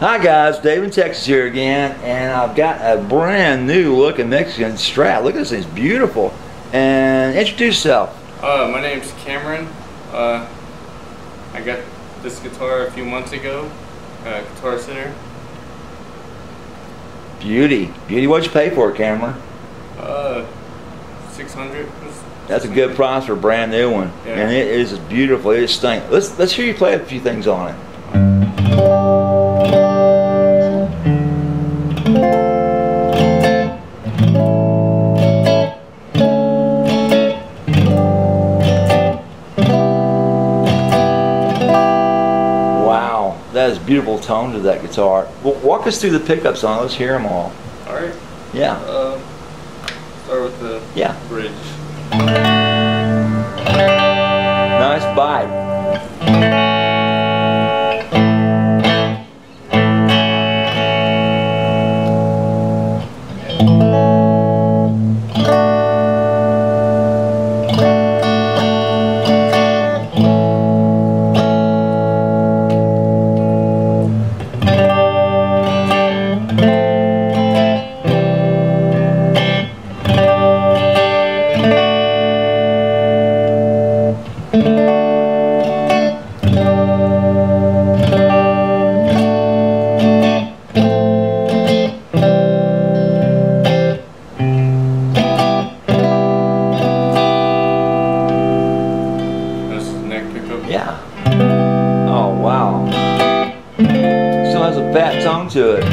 Hi guys, Dave in Texas here again, and I've got a brand new looking Mexican Strat. Look at this thing, it's beautiful. And introduce yourself. My name's Cameron. I got this guitar a few months ago at Guitar Center. Beauty. What'd you pay for it, Cameron? $600. That's a good price for a brand new one. Yeah. And it is beautiful. It stinks. Let's hear you play a few things on it. Wow, that is beautiful tone to that guitar. Well, walk us through the pickups on it. Let's hear them all. Alright. Yeah. Start with the bridge. Nice bite. Yeah. Oh wow. Still has a fat tongue to it.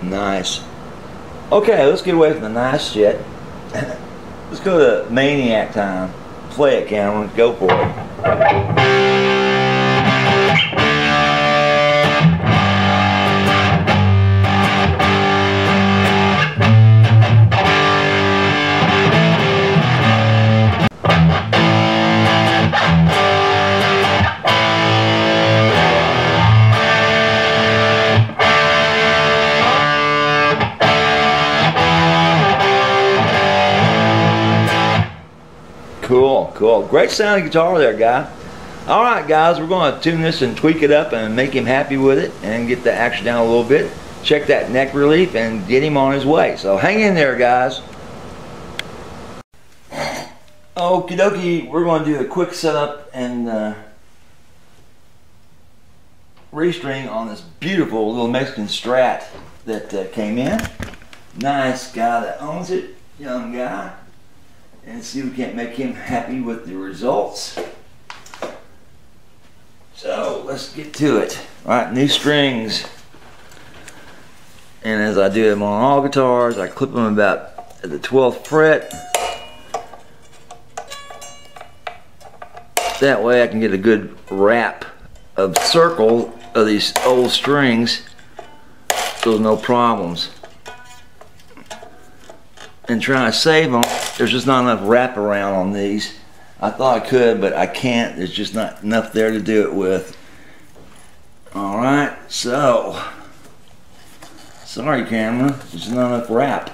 Nice. Okay, let's get away from the nice shit. Let's go to Maniac time. Play it, Cameron. Go for it. Cool. Great sounding guitar there, guy. Alright guys, we're going to tune this and tweak it up and make him happy with it and get the action down a little bit. Check that neck relief and get him on his way. So hang in there, guys. Okie dokie, we're going to do a quick setup and restring on this beautiful little Mexican Strat that came in. Nice guy that owns it, young guy. And see if we can't make him happy with the results. So let's get to it. Alright, new strings. And as I do them on all guitars, I clip them about at the 12th fret. That way I can get a good wrap of circle of these old strings so there's no problems. And trying to save them, there's just not enough wraparound on these. I thought I could, but I can't. There's just not enough there to do it with. Alright, so sorry, camera, there's not enough wrap.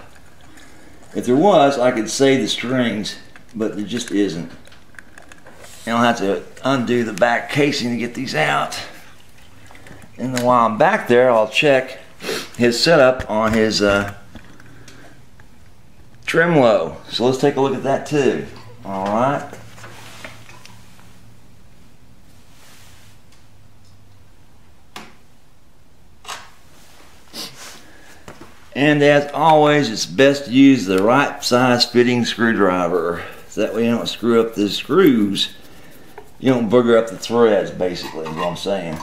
If there was, I could save the strings, but there just isn't. And I'll have to undo the back casing to get these out. And then while I'm back there, I'll check his setup on his tremolo. So let's take a look at that too. Alright. And as always, it's best to use the right size fitting screwdriver. So that way you don't screw up the screws. You don't booger up the threads, basically, is what I'm saying.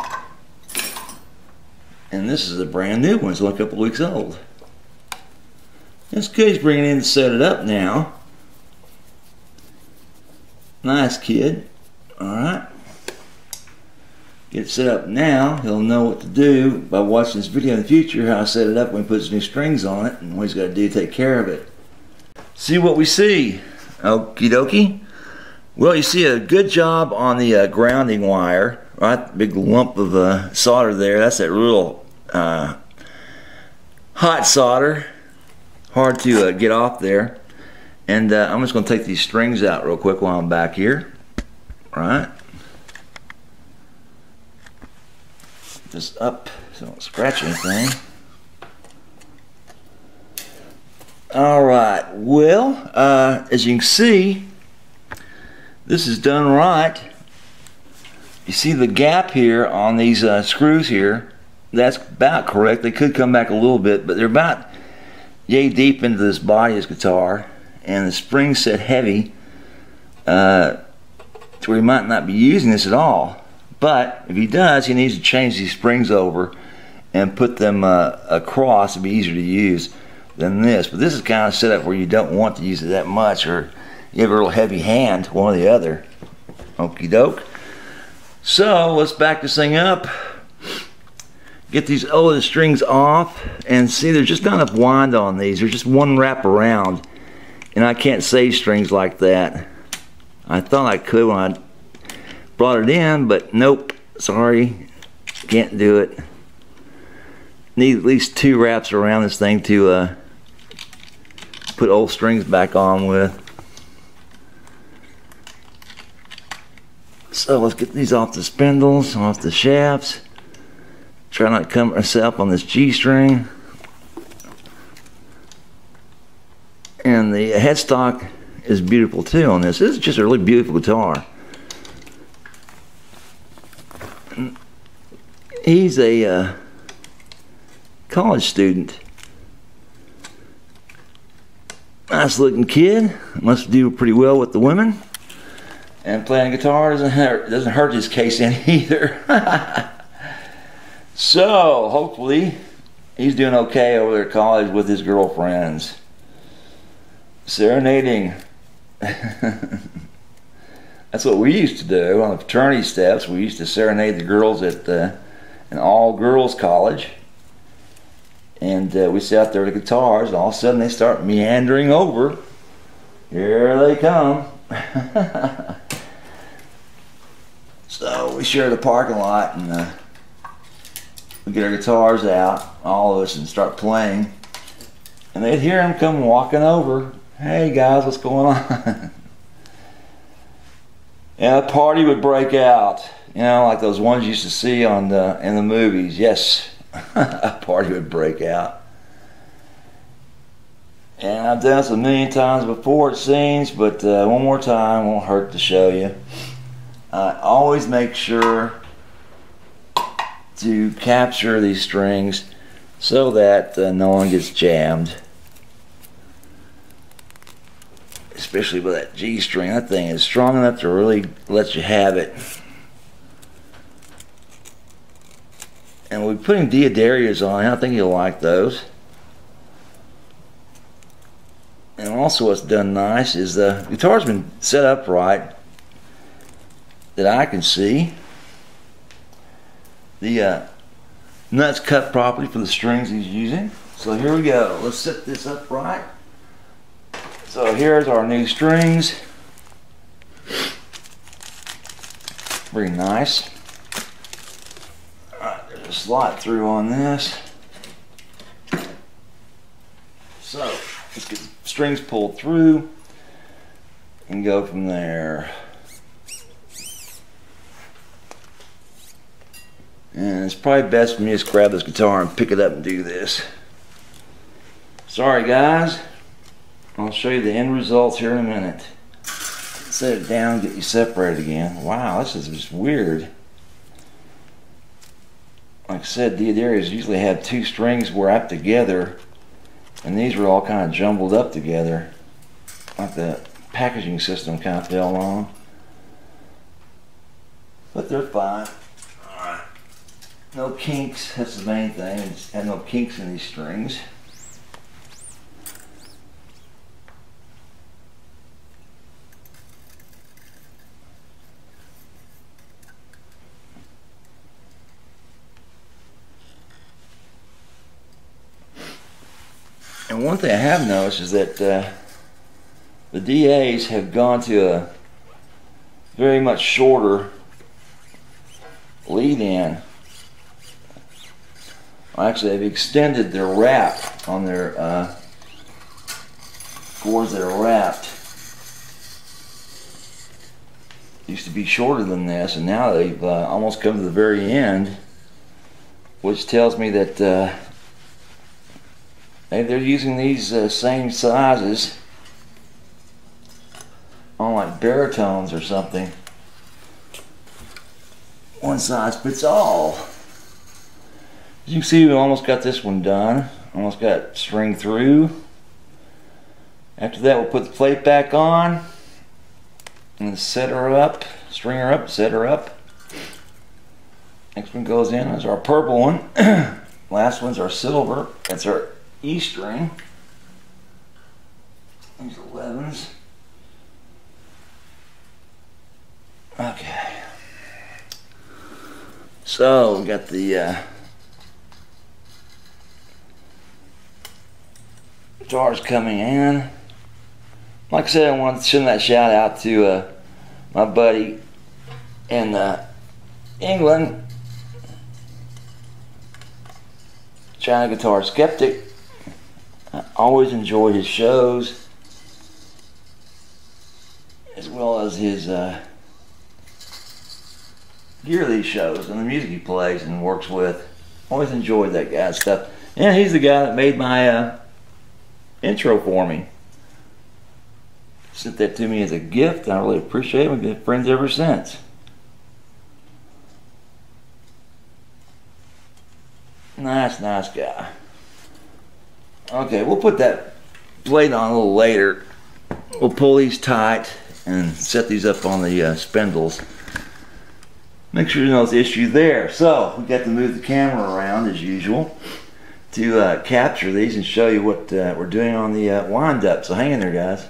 And this is a brand new one. It's only a couple weeks old. That's good. He's bringing in to set it up now. Nice kid. Alright. Get it set up now. He'll know what to do by watching this video in the future, how I set it up when he puts new strings on it and what he's got to do to take care of it. See what we see. Okie dokie. Well, you see a good job on the grounding wire. Right? Big lump of solder there. That's that real hot solder. Hard to get off there. And I'm just going to take these strings out real quick while I'm back here. Right. this up so I don't scratch anything. Alright, well, as you can see, this is done right. You see the gap here on these screws here, that's about correct. They could come back a little bit, but they're about yay deep into this body of this guitar, and the spring's set heavy to where he might not be using this at all. But if he does, he needs to change these springs over and put them across. It'd be easier to use than this. But this is kind of set up where you don't want to use it that much, or you have a real heavy hand, one or the other. Okie doke. So let's back this thing up. Get these other strings off, and see there's just not enough wind on these. There's just one wrap around, and I can't save strings like that. I thought I could when I brought it in, but nope, sorry, can't do it. Need at least 2 wraps around this thing to put old strings back on with. So let's get these off the spindles, off the shafts. Try not to cut myself on this G string. And the headstock is beautiful too on this. This is just a really beautiful guitar. He's a college student. Nice looking kid. Must do pretty well with the women. And playing guitar doesn't hurt his case any either. So hopefully he's doing okay over there at college with his girlfriends. Serenading. That's what we used to do on the fraternity steps. We used to serenade the girls at an all-girls college. And we sat out there with the guitars, and all of a sudden they start meandering over. Here they come. So we share the parking lot, and we get our guitars out, all of us, and start playing. And they'd hear him come walking over. Hey guys, what's going on? And a party would break out, you know, like those ones you used to see on in the movies. Yes, a party would break out. And I've done this a million times before, it seems, but one more time won't hurt to show you. Always make sure to capture these strings so that no one gets jammed. Especially with that G string. That thing is strong enough to really let you have it. And we're putting Diodarias on. I think you'll like those. And also what's done nice is the guitar's been set up right that I can see. The nuts cut properly for the strings he's using. So here we go. Let's set this up right. So here's our new strings. Very nice. Alright, there's a slot through on this. So let's get the strings pulled through and go from there. And it's probably best for me to just grab this guitar and pick it up and do this. Sorry guys. I'll show you the end results here in a minute. Set it down, get you separated again. Wow, this is just weird. Like I said, Diodarias usually have 2 strings wrapped together, and these were all kind of jumbled up together. Like the packaging system kind of fell on. But they're fine. Alright. No kinks, that's the main thing. Just have no kinks in these strings. And one thing I have noticed is that the DAs have gone to a very much shorter lead in. Actually, they've extended their wrap on their cords that are wrapped. Used to be shorter than this, and now they've almost come to the very end which tells me that maybe they're using these same sizes on like baritones or something. One size fits all. As you can see, we almost got this one done. Almost got string through. After that, we'll put the plate back on and set her up, string her up, set her up. Next one goes in is our purple one. Last one's our silver. That's our E string. These 11s. Okay. So we got the guitars coming in. Like I said, I want to send that shout out to my buddy in England, China Guitar Skeptic. I always enjoy his shows, as well as his gear these shows and the music he plays and works with. Always enjoyed that guy's stuff. And he's the guy that made my intro for me. Sent that to me as a gift. I really appreciate it. We've been friends ever since. Nice guy. Okay, we'll put that plate on a little later. We'll pull these tight and set these up on the spindles. Make sure there's no issue there. So we got to move the camera around as usual to capture these and show you what we're doing on the wind up. So hang in there, guys.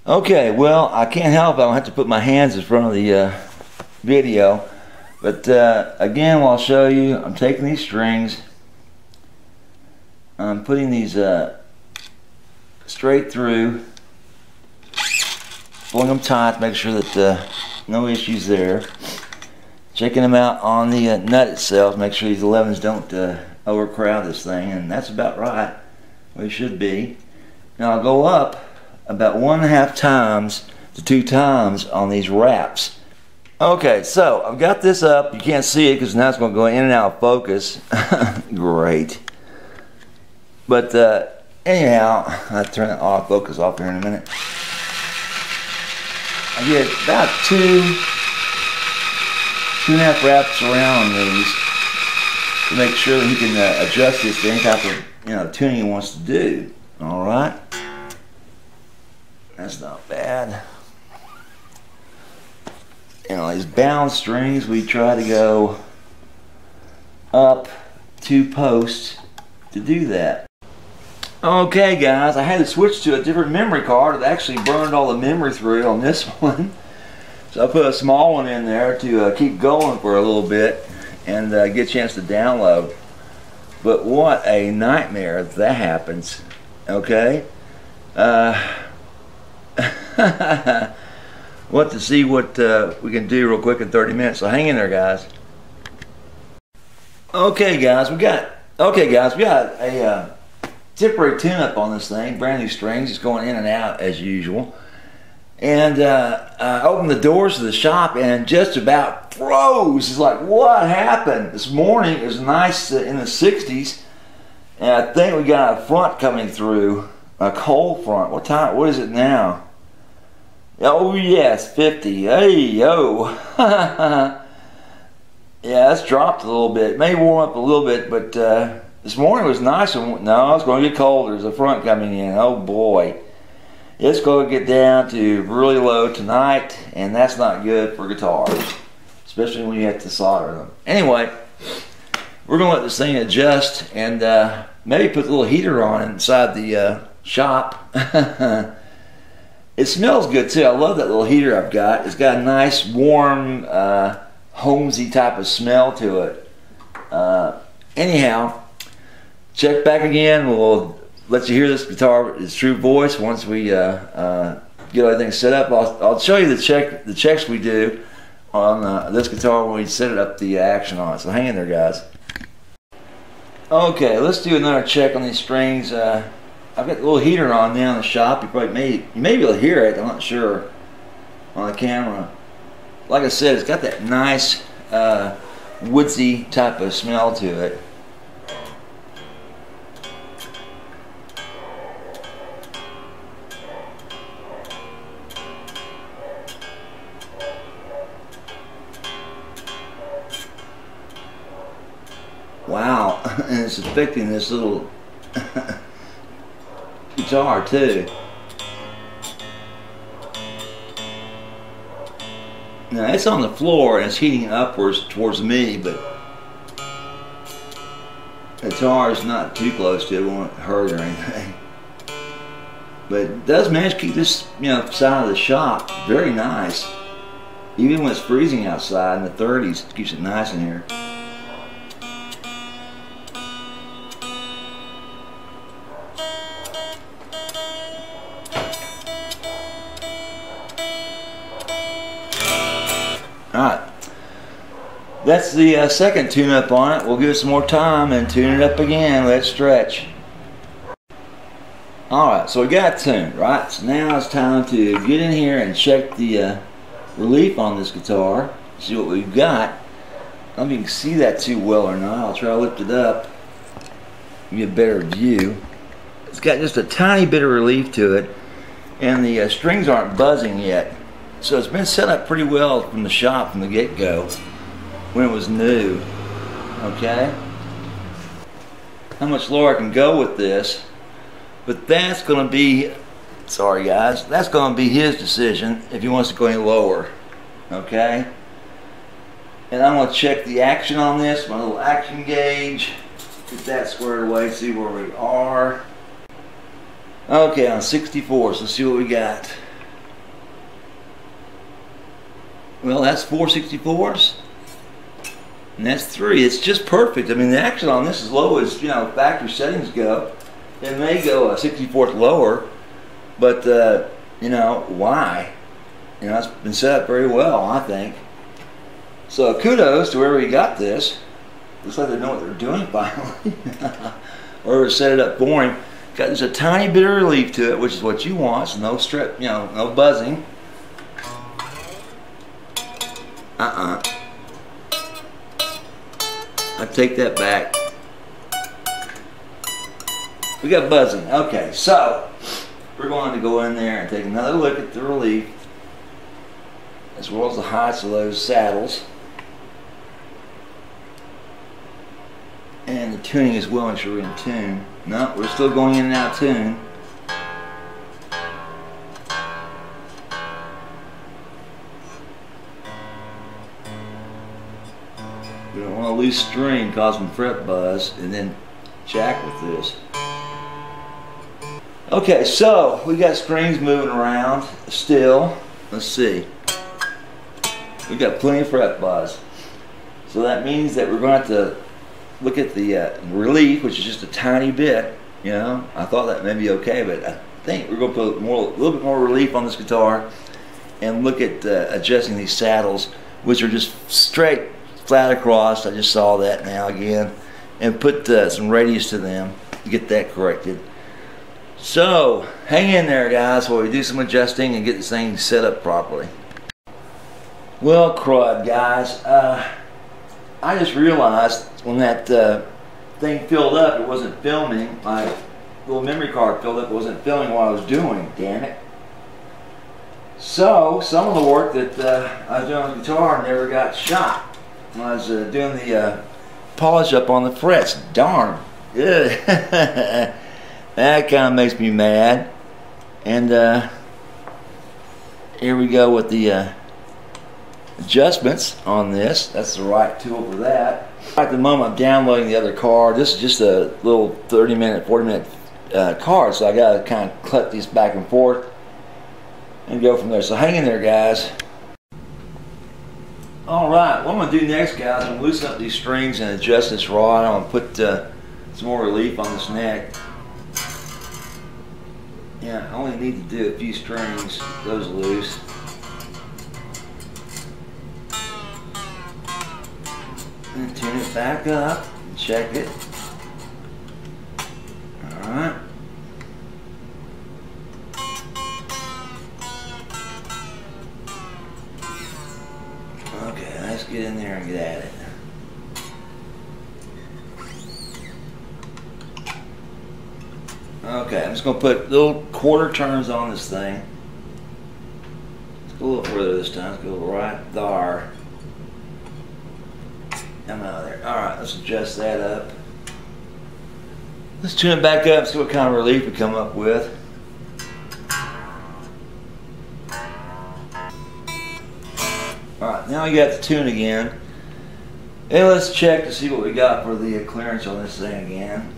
Okay, well, I can't help it. I don't have to put my hands in front of the video. But again, I'll show you. I'm taking these strings. I'm putting these straight through. Pulling them tight, make sure that no issues there. Checking them out on the nut itself. Make sure these 11s don't overcrowd this thing. And that's about right. Where it should be. Now I'll go up about 1.5 times to 2 times on these wraps. Okay, so I've got this up. You can't see it because now it's going to go in and out of focus. Great. But anyhow, I'll turn the autofocus off here in a minute. I get about 2.5 wraps around on these to make sure that he can adjust this to any type of tuning he wants to do. All right. That's not bad. These bound strings, we try to go up 2 posts to do that. Okay, guys, I had to switch to a different memory card. It actually burned all the memory through on this one. So I put a small one in there to keep going for a little bit and get a chance to download. But what a nightmare if that happens. Okay? Want to see what we can do real quick in 30 minutes, so hang in there, guys. Okay guys, we got a temporary tune-up on this thing. Brand new strings, just going in and out as usual. And I opened the doors to the shop and just about froze. It's like, what happened? This morning it was nice in the 60s, and I think we got a front coming through, a cold front. What is it now? Oh yes, 50. Hey yo. Yeah, it's dropped a little bit. It may warm up a little bit, but this morning was nice. No, it's going to get colder. There's a front coming in. Oh boy. It's going to get down to really low tonight, and that's not good for guitars, especially when you have to solder them. Anyway, we're going to let this thing adjust and maybe put a little heater on inside the shop. It smells good too. I love that little heater I've got. It's got a nice, warm, homesy type of smell to it. Anyhow, check back again. We'll let you hear this guitar, its true voice, once we get everything set up. I'll show you the checks we do on this guitar when we set it up the action on it. So hang in there, guys. Okay, let's do another check on these strings. I've got the little heater on now in the shop. You may be able to hear it. I'm not sure on the camera. Like I said, it's got that nice woodsy type of smell to it. Wow, and it's affecting this little guitar too. Now it's on the floor and it's heating upwards towards me, but the guitar is not too close to it, won't hurt or anything. But it does manage to keep this, side of the shop very nice. Even when it's freezing outside in the 30s, it keeps it nice in here. Alright, that's the second tune-up on it. We'll give it some more time and tune it up again. Let it stretch. Alright, so we got it tuned, right? So now it's time to get in here and check the relief on this guitar. See what we've got. I don't know if you can see that too well or not. I'll try to lift it up. Give you a better view. It's got just a tiny bit of relief to it. And the strings aren't buzzing yet. So it's been set up pretty well from the shop from the get-go when it was new. Okay? How much lower I can go with this, but that's going to be, sorry guys, that's going to be his decision if he wants to go any lower. Okay? And I'm going to check the action on this, my little action gauge, get that squared away, see where we are. Okay, on 64, so let's see what we got. Well, that's 4 64s, and that's 3. It's just perfect. I mean, the action on this, as low as factory settings go, it may go a 64th lower, but why? It's been set up very well, I think. So kudos to whoever got this. Looks like they know what they're doing finally, or set it up for him. Got just a tiny bit of relief to it, which is what you want. So no strip, no buzzing. I take that back. We got buzzing. Okay, so we're going to go in there and take another look at the relief as well as the heights of those saddles and the tuning as well. Ensure we're in tune. No, we're still going in and out of tune. We don't want to lose string causing fret buzz and then jack with this. Okay, so we got strings moving around still. Let's see. We got plenty of fret buzz. So that means that we're going to have to look at the relief, which is just a tiny bit. I thought that may be okay, but I think we're going to put a little bit more relief on this guitar and look at adjusting these saddles, which are just straight flat across. I just saw that now again, and put some radius to them to get that corrected. So hang in there guys while we do some adjusting and get this thing set up properly. Well, crud guys, I just realized when that thing filled up, it wasn't filming. My little memory card filled up, it wasn't filming what I was doing, damn it. So some of the work that I was doing on the guitar never got shot. When I was doing the polish up on the frets. Darn. That kind of makes me mad. And here we go with the adjustments on this. That's the right tool for that. At the moment I'm downloading the other card. This is just a little 30-minute, 40-minute card, so I got to kind of cut these back and forth and go from there. So hang in there guys. Alright, what I'm going to do next guys, I'm going to loosen up these strings and adjust this rod. I'm going to put some more relief on this neck. Yeah, I only need to do a few strings, get those loose. And tune it back up and check it. Alright. Okay, let's get in there and get at it. Okay, I'm just going to put little quarter turns on this thing. Let's go a little further this time. Let's go right there. I'm out of there. Alright, let's adjust that up. Let's tune it back up and see what kind of relief we come up with. Alright, now we got the tune again. And let's check to see what we got for the clearance on this thing again.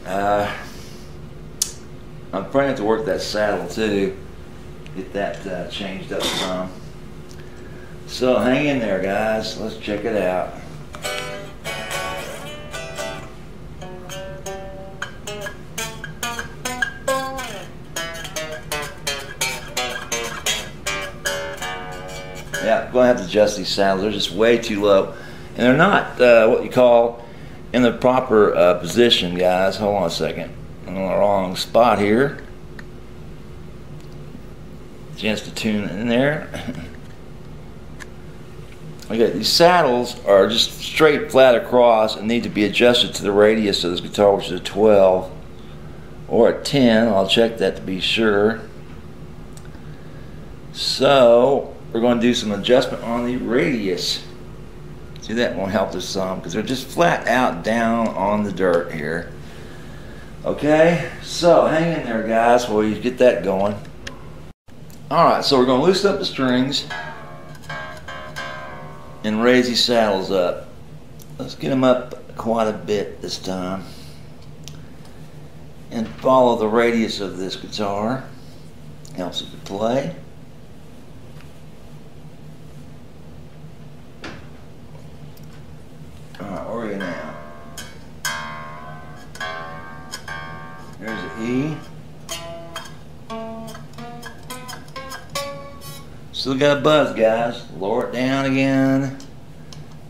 I'm probably have to work that saddle too. Get that changed up some. So hang in there, guys. Let's check it out. Yeah, I'm going to have to adjust these saddles. They're just way too low. And they're not what you call in the proper position, guys. Hold on a second. I'm on the wrong spot here. Chance to tune in there. Okay, these saddles are just straight flat across and need to be adjusted to the radius of this guitar, which is a 12 or a 10. I'll check that to be sure. So we're going to do some adjustment on the radius. See, that won't help us some because they're just flat out down on the dirt here. Okay, so hang in there, guys, while you get that going. Alright, so we're going to loosen up the strings and raise these saddles up. Let's get them up quite a bit this time and follow the radius of this guitar. Helps it to play. Alright, where are you now? There's an E. Still got a buzz, guys. Lower it down again.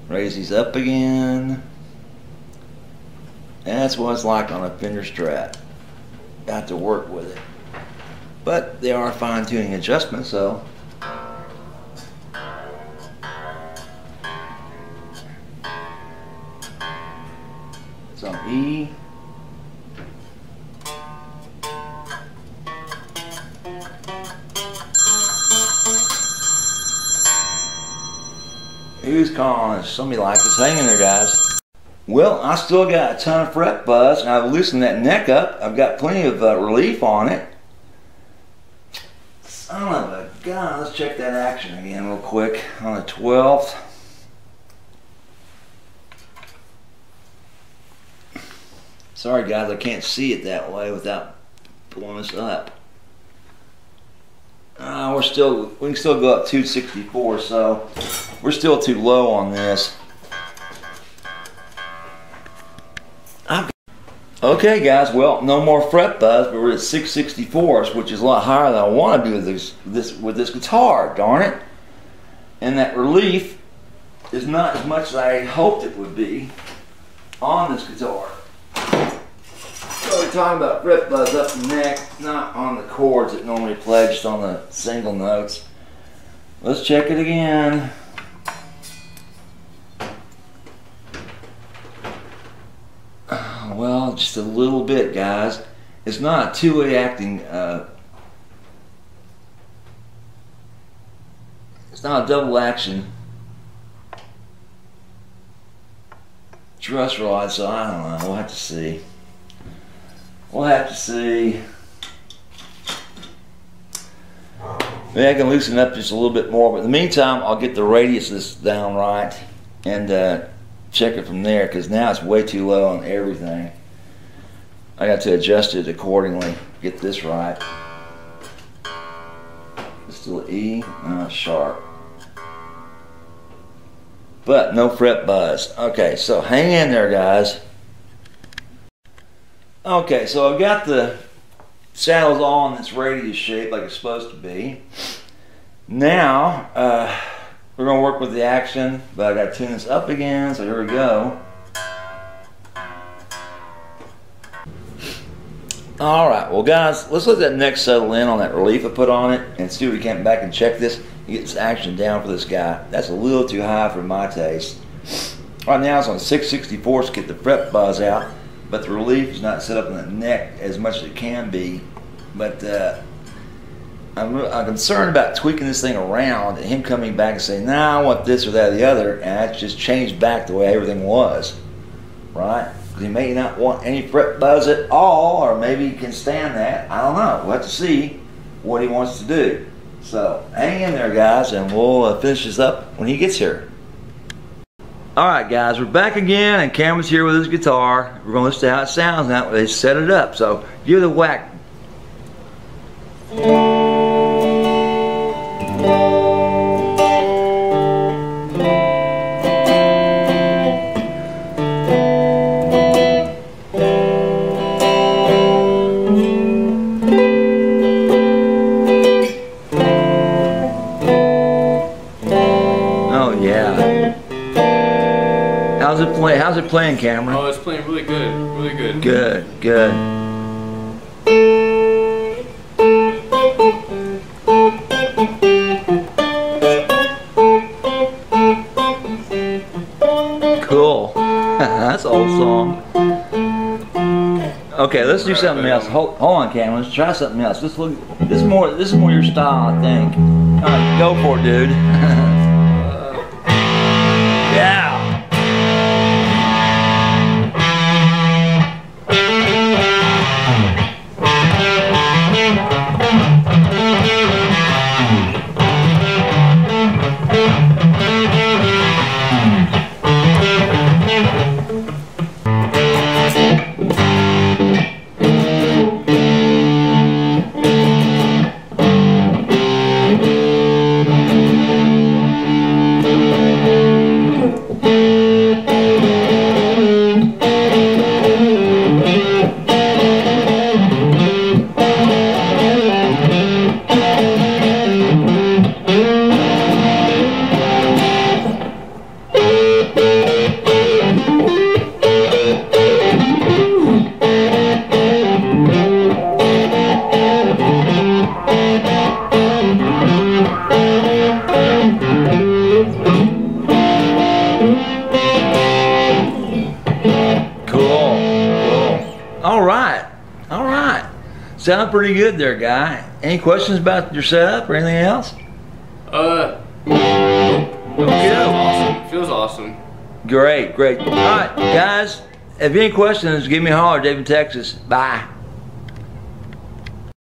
Raise these up again. That's what it's like on a Fender Strat. Got to work with it. But they are fine-tuning adjustments, so. Some E. Who's calling us? Somebody like us. Hang in there, guys. Well, I still got a ton of fret buzz, and I've loosened that neck up. I've got plenty of relief on it. Son of a gun. Let's check that action again real quick on the 12th. Sorry, guys, I can't see it that way without pulling this up. We can still go up 264, so we're still too low on this. Okay, guys, well, no more fret buzz, but we're at 664s, which is a lot higher than I want to do with this guitar, darn it. And that relief is not as much as I hoped it would be on this guitar. So we're talking about fret buzz up the neck, not on the chords that normally play, just on the single notes. Let's check it again. Well, just a little bit, guys. It's not a two-way acting. It's not a double action truss rod, so I don't know. We'll have to see. We'll have to see. Maybe I can loosen up just a little bit more, but in the meantime, I'll get the radius of this down right and check it from there, because now it's way too low on everything. I got to adjust it accordingly. Get this right. It's still E, sharp. But no fret buzz. Okay, so hang in there, guys. Okay, so I've got the saddles all in this radius shape like it's supposed to be. Now, we're going to work with the action, but I got to tune this up again, so here we go. Alright, well guys, let's let that neck settle in on that relief I put on it and see if we can back and check this and get this action down for this guy. That's a little too high for my taste. Right now it's on 664 to get the fret buzz out, but the relief is not set up in the neck as much as it can be But I'm concerned about tweaking this thing around and him coming back and saying, nah, I want this or that or the other, and that's just changed back the way everything was, right? He may not want any fret buzz at all, or maybe he can stand that. I don't know. We'll have to see what he wants to do. So hang in there, guys, and we'll finish this up when he gets here. Alright guys, we're back again, and Cameron's here with his guitar. We're going to listen to how it sounds now they set it up. So give it a whack. Oh yeah. How's it playing, Cameron? Oh, it's playing really good. Really good. Good, good. Cool. That's an old song. Okay, let's do something else. Hold on, Cameron. Let's try something else. This is more your style, I think. All right, go for it, dude. Yeah. Sound pretty good there, guy. Any questions about your setup or anything else? Feels awesome. Feels awesome. Great, great. All right, guys. If you have any questions, give me a holler, Dave in Texas. Bye.